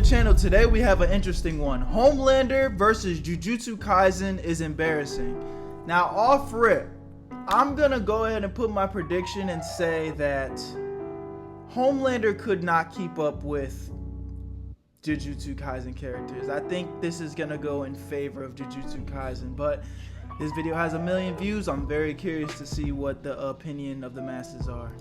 channel. Today we have an interesting one. Homelander versus Jujutsu Kaisen is embarrassing. Now off rip, I'm gonna go ahead and put my prediction and say that Homelander could not keep up with Jujutsu Kaisen characters. I think this is gonna go in favor of Jujutsu Kaisen, but this video has 1 million views. I'm very curious to see what the opinion of the masses are.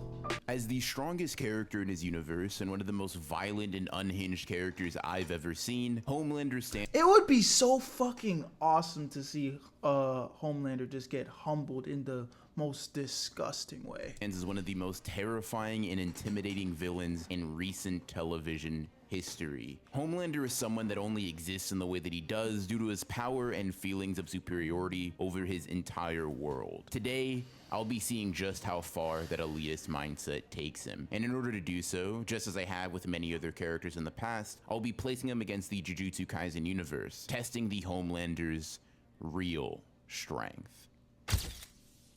As the strongest character in his universe and one of the most violent and unhinged characters I've ever seen, Homelander stands. It would be so fucking awesome to see Homelander just get humbled in the most disgusting way. As one of the most terrifying and intimidating villains in recent television history. Homelander is someone that only exists in the way that he does due to his power and feelings of superiority over his entire world. Today, I'll be seeing just how far that elitist mindset takes him. And in order to do so, just as I have with many other characters in the past, I'll be placing him against the Jujutsu Kaisen universe, testing the Homelander's real strength.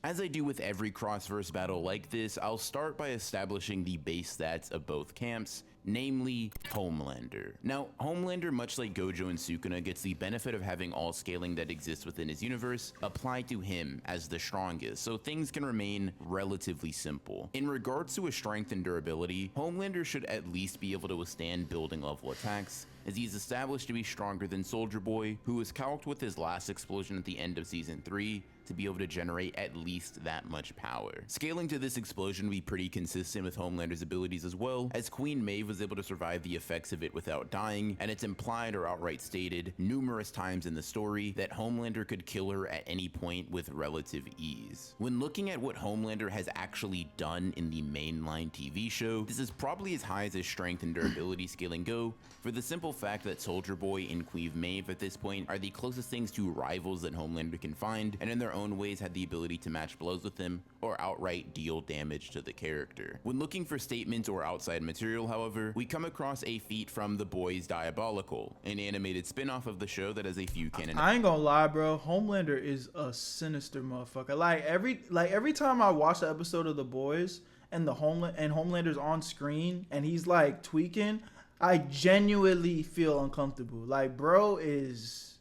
As I do with every cross-verse battle like this, I'll start by establishing the base stats of both camps, namely Homelander. Now, Homelander, much like Gojo and Sukuna, gets the benefit of having all scaling that exists within his universe applied to him as the strongest, so things can remain relatively simple. In regards to his strength and durability, Homelander should at least be able to withstand building level attacks, as he is established to be stronger than Soldier Boy, who was calced with his last explosion at the end of Season 3 to be able to generate at least that much power. Scaling to this explosion will be pretty consistent with Homelander's abilities as well, as Queen Maeve was able to survive the effects of it without dying, and it's implied or outright stated numerous times in the story that Homelander could kill her at any point with relative ease. When looking at what Homelander has actually done in the mainline TV show, this is probably as high as his strength and durability scaling go, for the simple fact that Soldier Boy and Queen Maeve at this point are the closest things to rivals that Homelander can find, and in their own ways had the ability to match blows with him or outright deal damage to the character. When looking for statements or outside material, however, we come across a feat from The Boys Diabolical, an animated spin-off of the show that has a few canon. I ain't gonna lie, bro. Homelander is a sinister motherfucker. Like every time I watch the episode of The Boys and Homelander's on screen and he's like tweaking, I genuinely feel uncomfortable. Like, bro is,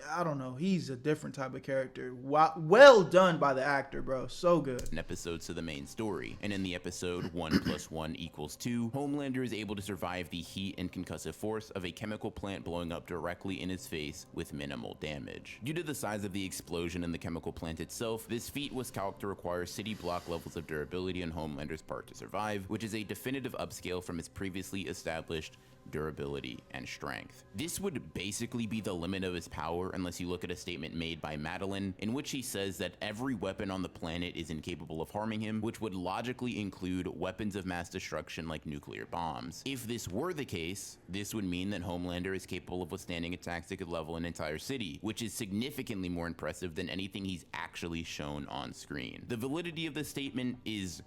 I don't know, he's a different type of character. Well done by the actor, bro. So good. Episodes to the main story, and in the episode 1 + 1 = 2, Homelander is able to survive the heat and concussive force of a chemical plant blowing up directly in his face with minimal damage. Due to the size of the explosion in the chemical plant itself, this feat was calculated to require city block levels of durability on Homelander's part to survive, which is a definitive upscale from his previously established durability and strength. This would basically be the limit of his power unless you look at a statement made by Madeline in which he says that every weapon on the planet is incapable of harming him, which would logically include weapons of mass destruction like nuclear bombs. If this were the case, this would mean that Homelander is capable of withstanding attacks that could level an entire city, which is significantly more impressive than anything he's actually shown on screen. The validity of this statement is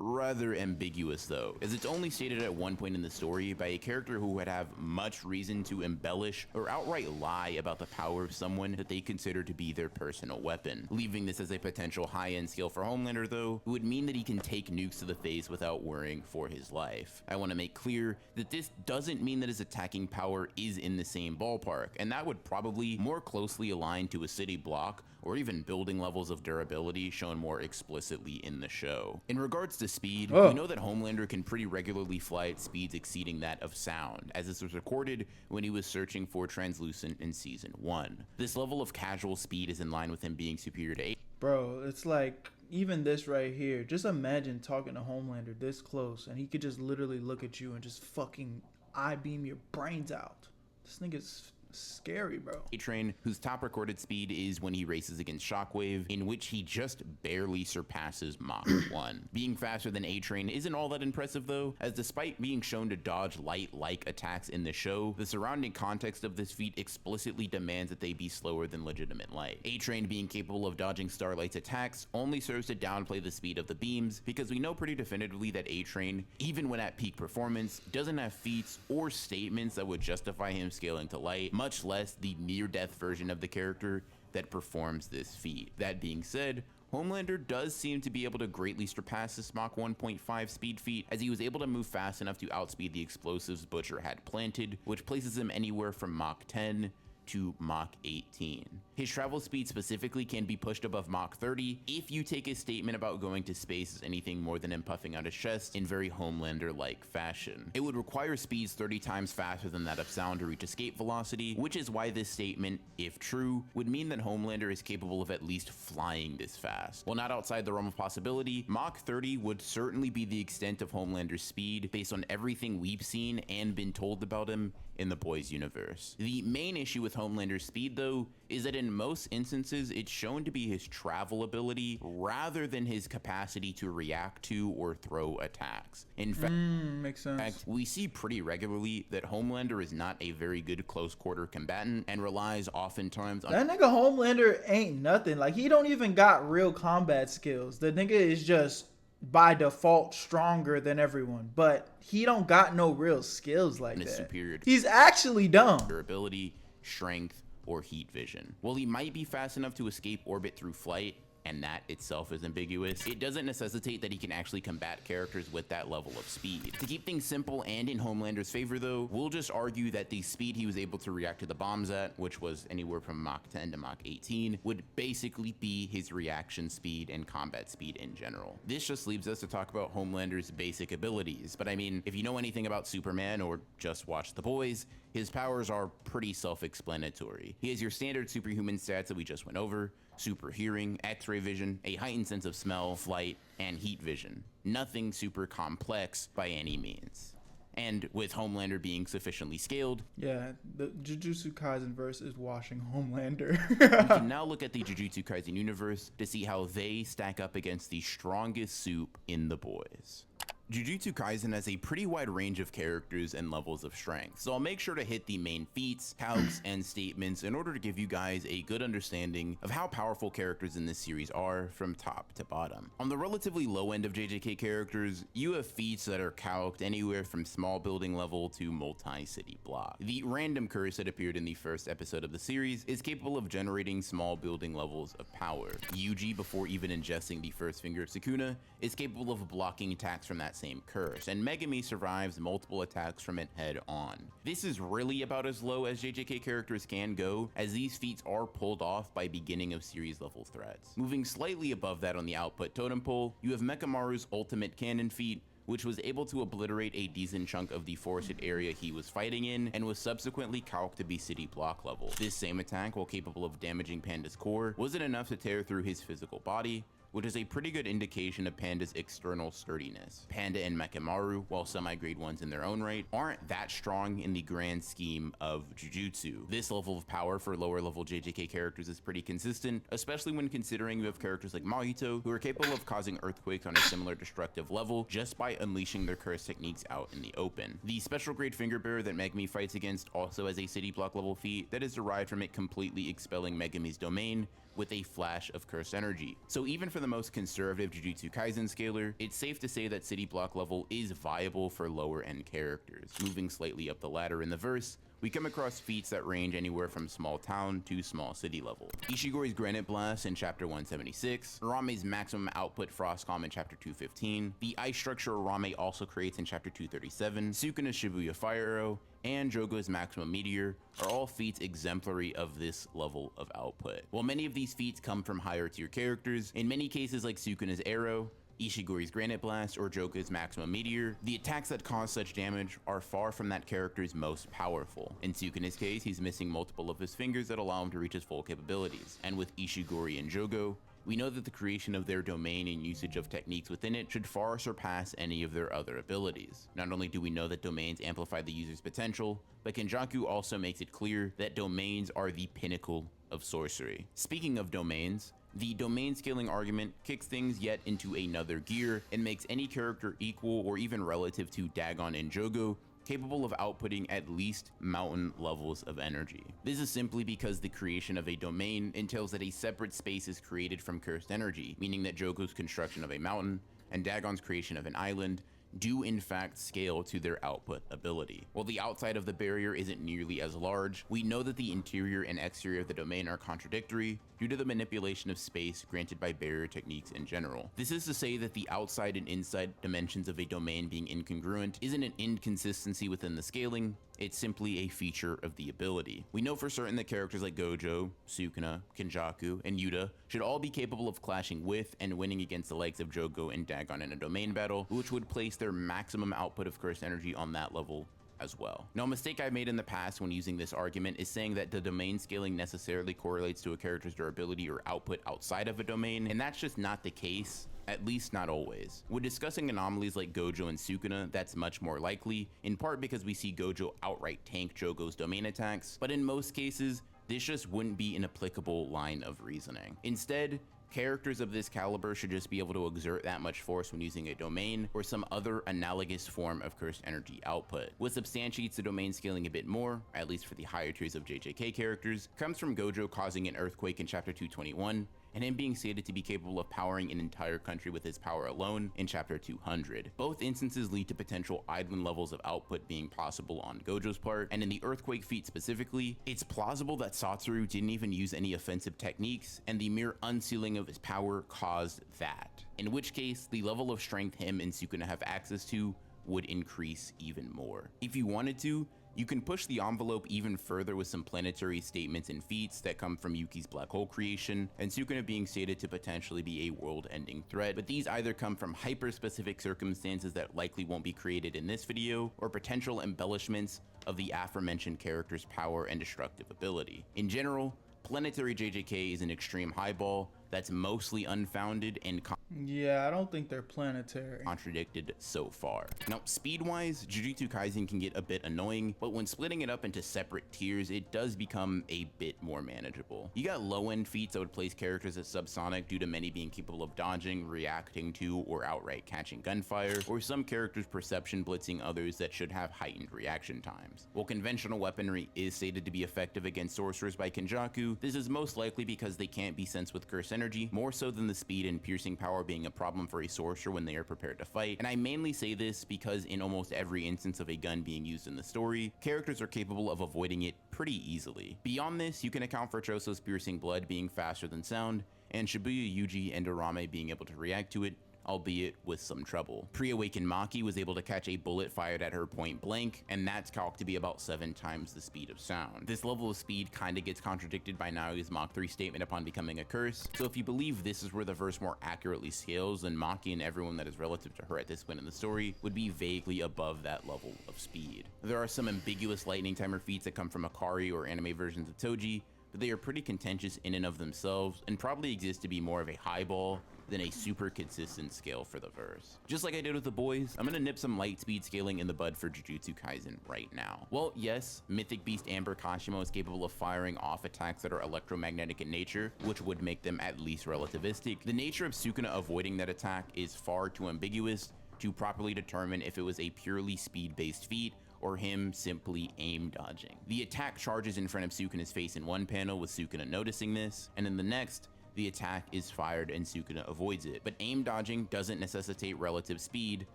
rather ambiguous though, as it's only stated at one point in the story by a character who would have much reason to embellish or outright lie about the power of someone that they consider to be their personal weapon. Leaving this as a potential high-end skill for Homelander though, it would mean that he can take nukes to the face without worrying for his life. I want to make clear that this doesn't mean that his attacking power is in the same ballpark, and that would probably more closely align to a city block or even building levels of durability shown more explicitly in the show. In regards to speed, we know that Homelander can pretty regularly fly at speeds exceeding that of sound, as this was recorded when he was searching for Translucent in Season 1. This level of casual speed is in line with him being superior to Bro, it's like, even this right here, just imagine talking to Homelander this close and he could just literally look at you and just fucking eye beam your brains out. This nigga's scary, bro. A-Train, whose top recorded speed is when he races against Shockwave, in which he just barely surpasses Mach 1. Being faster than A-Train isn't all that impressive though, as despite being shown to dodge light-like attacks in the show, the surrounding context of this feat explicitly demands that they be slower than legitimate light. A-Train being capable of dodging Starlight's attacks only serves to downplay the speed of the beams, because we know pretty definitively that A-Train, even when at peak performance, doesn't have feats or statements that would justify him scaling to light, much less the near-death version of the character that performs this feat. That being said, Homelander does seem to be able to greatly surpass his Mach 1.5 speed feat, as he was able to move fast enough to outspeed the explosives Butcher had planted, which places him anywhere from Mach 10 to Mach 18. His travel speed specifically can be pushed above Mach 30 if you take his statement about going to space as anything more than him puffing out his chest in very Homelander-like fashion. It would require speeds 30 times faster than that of sound to reach escape velocity, which is why this statement, if true, would mean that Homelander is capable of at least flying this fast. While not outside the realm of possibility, Mach 30 would certainly be the extent of Homelander's speed based on everything we've seen and been told about him in the Boys universe. The main issue with Homelander's speed, though, is that in most instances it's shown to be his travel ability rather than his capacity to react to or throw attacks. In fact, makes sense. we see pretty regularly that Homelander is not a very good close quarter combatant and relies oftentimes on— That nigga Homelander ain't nothing. Like, he don't even got real combat skills. The nigga is just by default stronger than everyone, but he don't got no real skills like that. Superior He's actually dumb. Durability, strength, or heat vision. While he might be fast enough to escape orbit through flight, and that itself is ambiguous, it doesn't necessitate that he can actually combat characters with that level of speed. To keep things simple and in Homelander's favor, though, we'll just argue that the speed he was able to react to the bombs at, which was anywhere from Mach 10 to Mach 18, would basically be his reaction speed and combat speed in general. This just leaves us to talk about Homelander's basic abilities, but I mean, if you know anything about Superman or just watch The Boys, his powers are pretty self-explanatory. He has your standard superhuman stats that we just went over: super hearing, x-ray vision, a heightened sense of smell, flight, and heat vision. Nothing super complex by any means. And with Homelander being sufficiently scaled, yeah, the Jujutsu Kaisen verse is washing Homelander. we can now look at the Jujutsu Kaisen universe to see how they stack up against the strongest soup in The Boys. Jujutsu Kaisen has a pretty wide range of characters and levels of strength, so I'll make sure to hit the main feats, calcs, and statements in order to give you guys a good understanding of how powerful characters in this series are from top to bottom. On the relatively low end of JJK characters, you have feats that are calced anywhere from small building level to multi-city block. The random curse that appeared in the first episode of the series is capable of generating small building levels of power. Yuji, before even ingesting the first finger of Sukuna, is capable of blocking attacks from that same curse, and Megami survives multiple attacks from it head on. This is really about as low as JJK characters can go, as these feats are pulled off by beginning of series level threats. Moving slightly above that on the output totem pole, you have Mekamaru's ultimate cannon feat, which was able to obliterate a decent chunk of the forested area he was fighting in, and was subsequently calced to be city block level. This same attack, while capable of damaging Panda's core, wasn't enough to tear through his physical body, which is a pretty good indication of Panda's external sturdiness. Panda and Mekamaru, while semi-grade ones in their own right, aren't that strong in the grand scheme of Jujutsu. This level of power for lower level JJK characters is pretty consistent, especially when considering you have characters like Mahito, who are capable of causing earthquakes on a similar destructive level just by unleashing their curse techniques out in the open. The special grade finger bearer that Megami fights against also has a city block level feat that is derived from it completely expelling Megami's domain with a flash of cursed energy. So even for the most conservative Jujutsu Kaisen scaler, it's safe to say that city block level is viable for lower end characters. Moving slightly up the ladder in the verse, we come across feats that range anywhere from small town to small city level. Ishigori's Granite Blast in chapter 176, Arame's maximum output Frostcom in chapter 215, the ice structure Arame also creates in chapter 237, Sukuna's Shibuya Fire Arrow, and Jogo's Maximum Meteor are all feats exemplary of this level of output. While many of these feats come from higher tier characters, in many cases like Sukuna's Arrow, Ishigori's Granite Blast, or Jogo's Maximum Meteor, the attacks that cause such damage are far from that character's most powerful. In Sukuna's case, he's missing multiple of his fingers that allow him to reach his full capabilities. And with Ishigori and Jogo, we know that the creation of their domain and usage of techniques within it should far surpass any of their other abilities. Not only do we know that domains amplify the user's potential, but Kenjaku also makes it clear that domains are the pinnacle of sorcery. Speaking of domains, the domain scaling argument kicks things yet into another gear and makes any character equal or even relative to Dagon and Jogo capable of outputting at least mountain levels of energy. This is simply because the creation of a domain entails that a separate space is created from cursed energy, meaning that Jogo's construction of a mountain and Dagon's creation of an island do in fact scale to their output ability. While the outside of the barrier isn't nearly as large, we know that the interior and exterior of the domain are contradictory due to the manipulation of space granted by barrier techniques in general. This is to say that the outside and inside dimensions of a domain being incongruent isn't an inconsistency within the scaling, it's simply a feature of the ability. We know for certain that characters like Gojo, Sukuna, Kenjaku, and Yuta should all be capable of clashing with and winning against the likes of Jogo and Dagon in a domain battle, which would place their maximum output of cursed energy on that level as well. Now, a mistake I've made in the past when using this argument is saying that the domain scaling necessarily correlates to a character's durability or output outside of a domain, and that's just not the case. At least not always. When discussing anomalies like Gojo and Sukuna, that's much more likely, in part because we see Gojo outright tank Jogo's domain attacks, but in most cases, this just wouldn't be an applicable line of reasoning. Instead, characters of this caliber should just be able to exert that much force when using a domain or some other analogous form of cursed energy output. What substantiates the domain scaling a bit more, at least for the higher tiers of JJK characters, comes from Gojo causing an earthquake in chapter 221, and him being stated to be capable of powering an entire country with his power alone in chapter 200. Both instances lead to potential idling levels of output being possible on Gojo's part, and in the earthquake feat specifically, it's plausible that Satoru didn't even use any offensive techniques, and the mere unsealing of his power caused that. In which case, the level of strength him and Sukuna have access to would increase even more. If you wanted to, you can push the envelope even further with some planetary statements and feats that come from Yuki's black hole creation, and Sukuna being stated to potentially be a world-ending threat, but these either come from hyper-specific circumstances that likely won't be created in this video, or potential embellishments of the aforementioned character's power and destructive ability. In general, planetary JJK is an extreme highball that's mostly unfounded and yeah, I don't think they're planetary. Contradicted so far. Now, speed-wise, Jujutsu Kaisen can get a bit annoying, but when splitting it up into separate tiers, it does become a bit more manageable. You got low-end feats that would place characters as subsonic due to many being capable of dodging, reacting to, or outright catching gunfire, or some characters perception blitzing others that should have heightened reaction times. While conventional weaponry is stated to be effective against sorcerers by Kenjaku, this is most likely because they can't be sensed with cursed energy, more so than the speed and piercing power being a problem for a sorcerer when they are prepared to fight. And I mainly say this because in almost every instance of a gun being used in the story, characters are capable of avoiding it pretty easily. Beyond this, you can account for Choso's piercing blood being faster than sound, and Shibuya Yuji and Dorame being able to react to it, albeit with some trouble. Pre-awakened Maki was able to catch a bullet fired at her point blank, and that's calculated to be about 7 times the speed of sound. This level of speed kinda gets contradicted by Naoya's Mach 3 statement upon becoming a curse, so if you believe this is where the verse more accurately scales, then Maki and everyone that is relative to her at this point in the story would be vaguely above that level of speed. There are some ambiguous lightning timer feats that come from Akari or anime versions of Toji, but they are pretty contentious in and of themselves and probably exist to be more of a highball than a super consistent scale for the verse. Just like I did with the boys, I'm gonna nip some light speed scaling in the bud for Jujutsu Kaisen right now. Well, yes, Mythic Beast Amber Kashimo is capable of firing off attacks that are electromagnetic in nature, which would make them at least relativistic. The nature of Sukuna avoiding that attack is far too ambiguous to properly determine if it was a purely speed-based feat or him simply aim dodging. The attack charges in front of Sukuna's face in one panel with Sukuna noticing this, and in the next, the attack is fired and Sukuna avoids it. But aim dodging doesn't necessitate relative speed,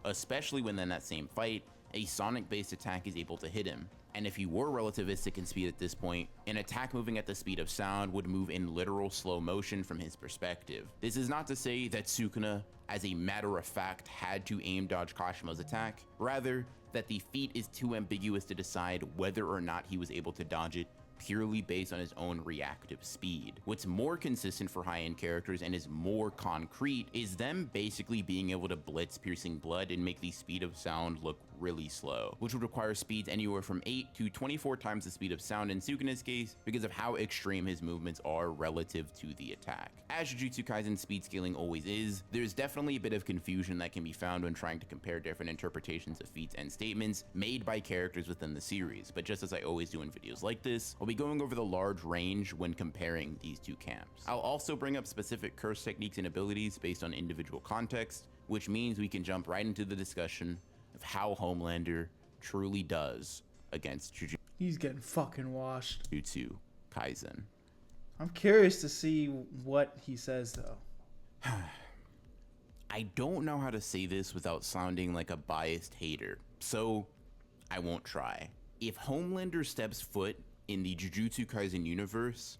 especially when in that same fight, a sonic-based attack is able to hit him. And if he were relativistic in speed at this point, an attack moving at the speed of sound would move in literal slow motion from his perspective. This is not to say that Sukuna, as a matter of fact, had to aim dodge Kashimo's attack, rather that the feat is too ambiguous to decide whether or not he was able to dodge it purely based on his own reactive speed. What's more consistent for high-end characters and is more concrete is them basically being able to blitz piercing blood and make the speed of sound look really slow, which would require speeds anywhere from 8 to 24 times the speed of sound in Sukuna's case because of how extreme his movements are relative to the attack. As Jujutsu Kaisen speed scaling always is, there's definitely a bit of confusion that can be found when trying to compare different interpretations of feats and statements made by characters within the series, but just as I always do in videos like this, I'll be going over the large range when comparing these two camps. I'll also bring up specific curse techniques and abilities based on individual context, which means we can jump right into the discussion of how Homelander truly does against He's getting fucking washed. Jujutsu Kaisen. I'm curious to see what he says though. I don't know how to say this without sounding like a biased hater, so I won't try. If Homelander steps foot in the Jujutsu Kaisen universe,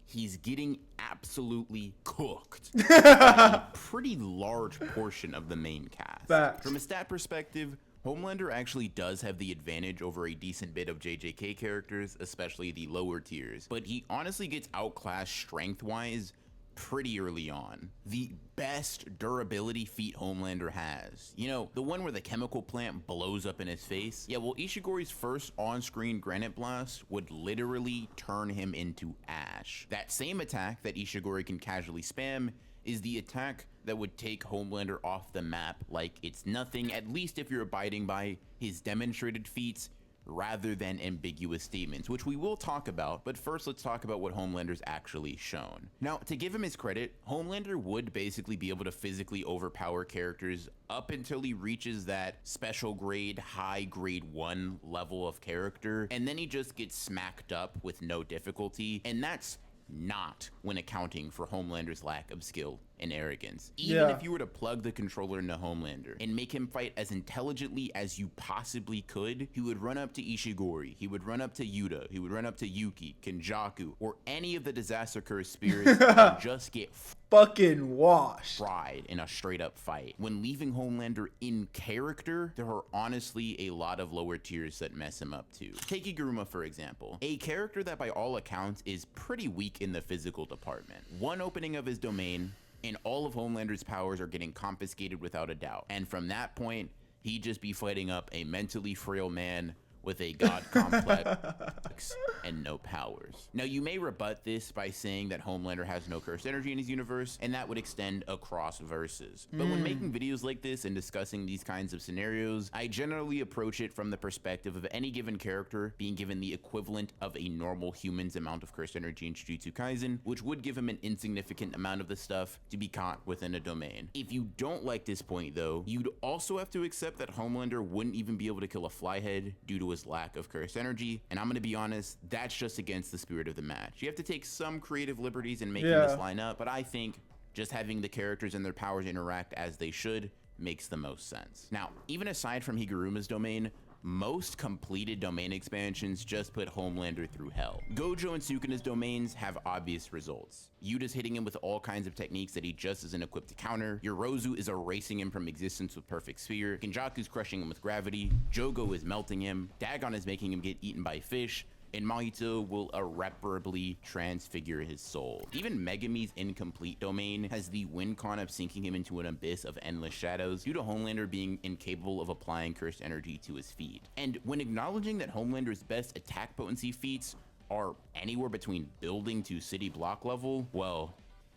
he's getting absolutely cooked by a pretty large portion of the main cast. Facts. From a stat perspective, Homelander actually does have the advantage over a decent bit of JJK characters, especially the lower tiers, but he honestly gets outclassed strength-wise pretty early on. The best durability feat Homelander has, you know, the one where the chemical plant blows up in his face. Yeah, well, Ishigori's first on-screen granite blast would literally turn him into ash. That same attack that Ishigori can casually spam is the attack that would take Homelander off the map like it's nothing, at least if you're abiding by his demonstrated feats rather than ambiguous statements, which we will talk about, but first let's talk about what Homelander's actually shown. Now, to give him his credit, Homelander would basically be able to physically overpower characters up until he reaches that special grade, high grade 1 level of character, and then he just gets smacked up with no difficulty, and that's not when accounting for Homelander's lack of skill and arrogance. Even if you were to plug the controller into Homelander and make him fight as intelligently as you possibly could, he would run up to Ishigori, he would run up to Yuta, he would run up to Yuki, Kenjaku, or any of the Disaster Curse spirits and just get fucking washed, fried in a straight up fight. When leaving Homelander in character, there are honestly a lot of lower tiers that mess him up too. Take Iguruma for example, a character that by all accounts is pretty weak in the physical department. One opening of his domain, and all of Homelander's powers are getting confiscated without a doubt. And from that point, he'd just be fighting up a mentally frail man with a god complex and no powers. Now, you may rebut this by saying that Homelander has no cursed energy in his universe, and that would extend across verses. But when making videos like this and discussing these kinds of scenarios, I generally approach it from the perspective of any given character being given the equivalent of a normal human's amount of cursed energy in Jujutsu Kaisen, which would give him an insignificant amount of the stuff to be caught within a domain. If you don't like this point though, you'd also have to accept that Homelander wouldn't even be able to kill a flyhead due to his lack of cursed energy, and I'm gonna be honest, that's just against the spirit of the match. You have to take some creative liberties in making this line up, but I think just having the characters and their powers interact as they should makes the most sense. Now, even aside from Higuruma's domain, most completed domain expansions just put Homelander through hell. Gojo and Sukuna's domains have obvious results. Yuta's hitting him with all kinds of techniques that he just isn't equipped to counter. Yorozu is erasing him from existence with Perfect Sphere. Kenjaku's crushing him with gravity. Jogo is melting him. Dagon is making him get eaten by fish. And Mahito will irreparably transfigure his soul. Even Megami's incomplete domain has the win con of sinking him into an abyss of endless shadows due to Homelander being incapable of applying cursed energy to his feet. And when acknowledging that Homelander's best attack potency feats are anywhere between building to city block level, well,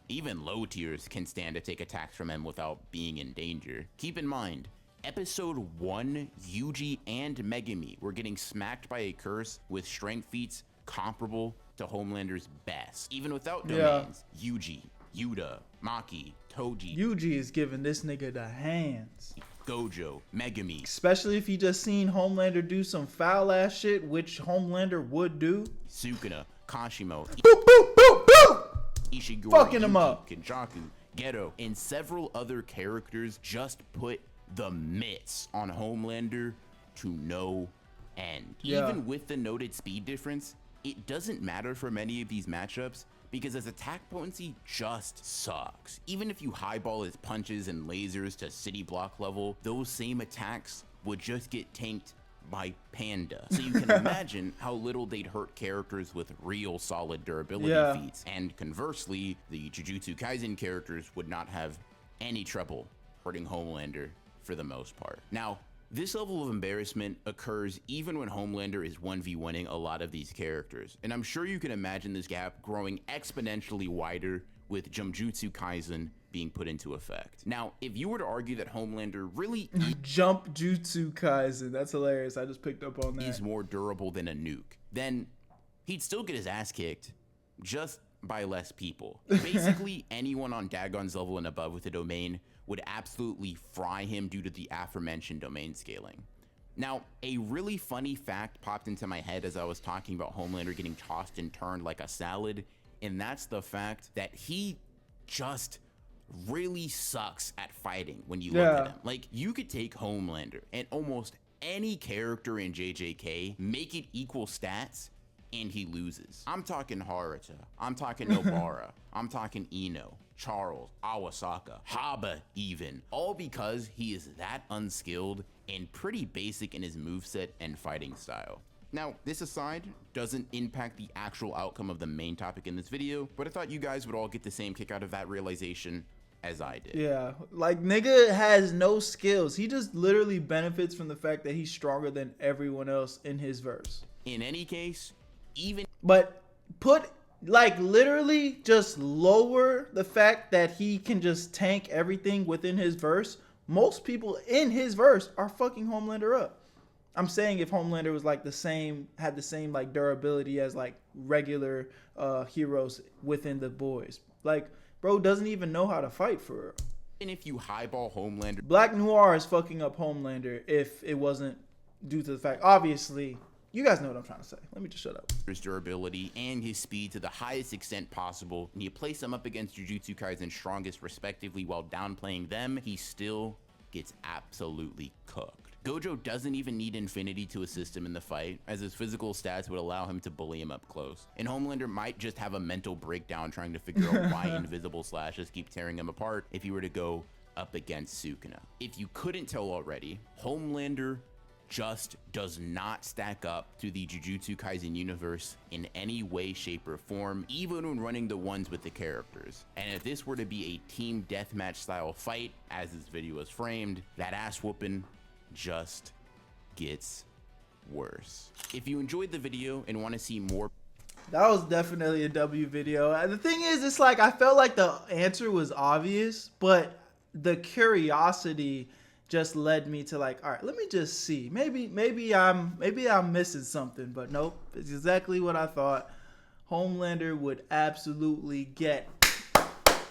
even low tiers can stand to take attacks from him without being in danger. Keep in mind, Episode 1, Yuji and Megami were getting smacked by a curse with strength feats comparable to Homelander's best. Even without domains, Yuji, Yuta, Maki, Toji. Yuji is giving this nigga the hands. Gojo, Megami. Especially if you just seen Homelander do some foul ass shit, which Homelander would do. Sukuna, Kashimo. Boop, boop, boop, boop! Ishigori, fucking Yuki, him up. Kenjaku, Geto, and several other characters just put the mitts on Homelander to no end. Even with the noted speed difference, it doesn't matter for many of these matchups because his attack potency just sucks. Even if you highball his punches and lasers to city block level, those same attacks would just get tanked by Panda. So you can imagine how little they'd hurt characters with real solid durability feats. And conversely, the Jujutsu Kaisen characters would not have any trouble hurting Homelander for the most part. Now, this level of embarrassment occurs even when Homelander is 1v1ing a lot of these characters, and I'm sure you can imagine this gap growing exponentially wider with Jujutsu Kaisen being put into effect. Now, if you were to argue that Homelander really Jujutsu Kaisen, that's hilarious, I just picked up on that, is more durable than a nuke, then he'd still get his ass kicked, just by less people. Basically, anyone on Dagon's level and above with a domain would absolutely fry him due to the aforementioned domain scaling. Now, a really funny fact popped into my head as I was talking about Homelander getting tossed and turned like a salad, and that's the fact that he just really sucks at fighting when you look at him. Like, you could take Homelander and almost any character in JJK, make it equal stats, and he loses. I'm talking Haruta, I'm talking Nobara, I'm talking Ino, Charles, Awasaka, Haba even, all because he is that unskilled and pretty basic in his moveset and fighting style. Now, this aside doesn't impact the actual outcome of the main topic in this video, but I thought you guys would all get the same kick out of that realization as I did. Yeah, like nigga has no skills. He just literally benefits from the fact that he's stronger than everyone else in his verse. In any case, but put like literally just lower the fact that he can just tank everything within his verse. Most people in his verse are fucking Homelander up. I'm saying if Homelander was like had the same like durability as like regular heroes within the boys. Like, bro doesn't even know how to fight for real. And if you highball Homelander, Black Noir is fucking up Homelander if it wasn't due to the fact, obviously, you guys know what I'm trying to say. Let me just shut up. His durability and his speed to the highest extent possible, and you place him up against Jujutsu Kaisen's strongest respectively while downplaying them, he still gets absolutely cooked. Gojo doesn't even need Infinity to assist him in the fight, as his physical stats would allow him to bully him up close. And Homelander might just have a mental breakdown trying to figure out why invisible slashes keep tearing him apart if he were to go up against Sukuna. If you couldn't tell already, Homelander just does not stack up to the Jujutsu Kaisen universe in any way, shape, or form, even when running the ones with the characters. And if this were to be a team deathmatch style fight, as this video is framed, that ass whooping just gets worse. If you enjoyed the video and want to see more, that was definitely a W video. The thing is, it's like I felt like the answer was obvious, but the curiosity just led me to like, all right, let me just see. Maybe I'm missing something, but nope, it's exactly what I thought. Homelander would absolutely get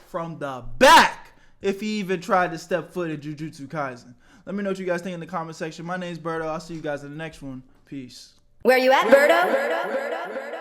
from the back if he even tried to step foot in Jujutsu Kaisen. Let me know what you guys think in the comment section. My name's Berto. I'll see you guys in the next one. Peace. Where you at, Berto?